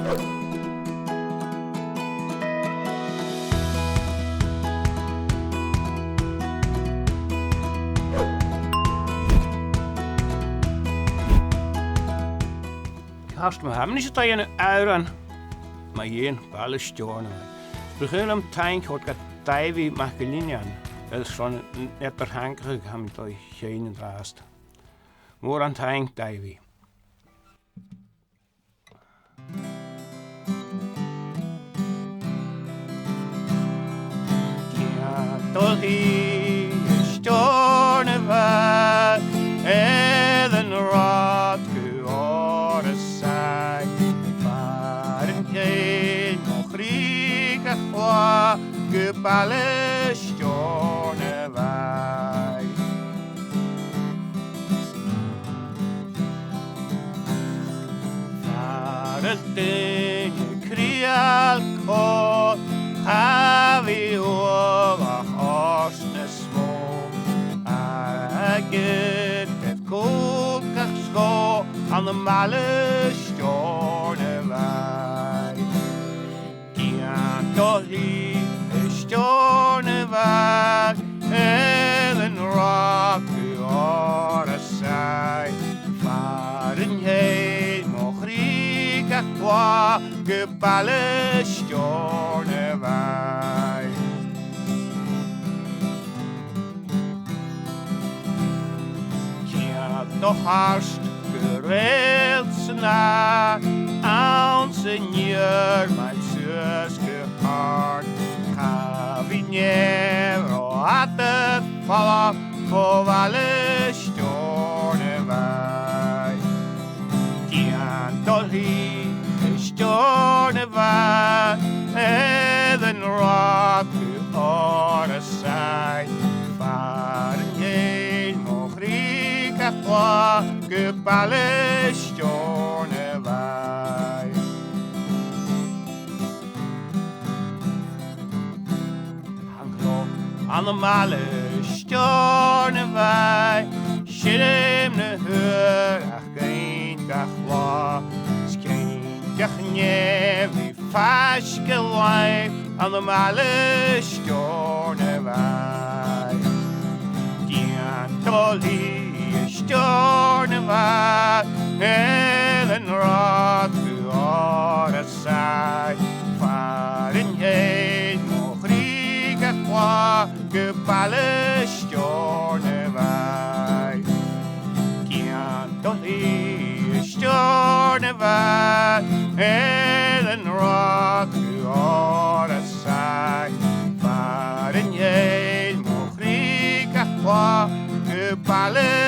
Hast me hem niet een uren, maar geen Baile Steòrnabhaigh. Begin am tank had gat Davy Macalinian. Dat is van net afhankelijk ham ik toch geen draast. More aan tank Davy. Ja, tot hier Steòrnabhaigh en raad gehoord zij. Varen geen nog rieke qua Baile Steòrnabhaigh. Vares dingen krial kort, havi over osne små. Aget et kokach skå aan de Baile Steòrnabhaigh. Gian toch hier Steòrnabhaigh en rock gehoord zij. Varen heen nog rieke qua Baile Steòrnabhaigh. Ja, toch harst gereeld snaar aan seigneur mijn zuske hart. Cavinero had het vallen voor Baile Steòrnabhaigh. Gian dolly Steòrnabhaigh en rock gehoord zij. Varen heen nog rieke qua Baile Steòrnabhaigh. Aan de Baile Steòrnabhaigh, shilem ne heur, ach geen gachwa, skeen gachne wie faschke lijf, aan de Baile Steòrnabhaigh. Gian tolly Steòrnabhaigh, en raad gehoord zij. Varen heen nog rieke qua Baile Steòrnabhaigh. Gian dolly Steòrnabhaigh, en raad gehoord zij. Varen heen nog rieke qua Baile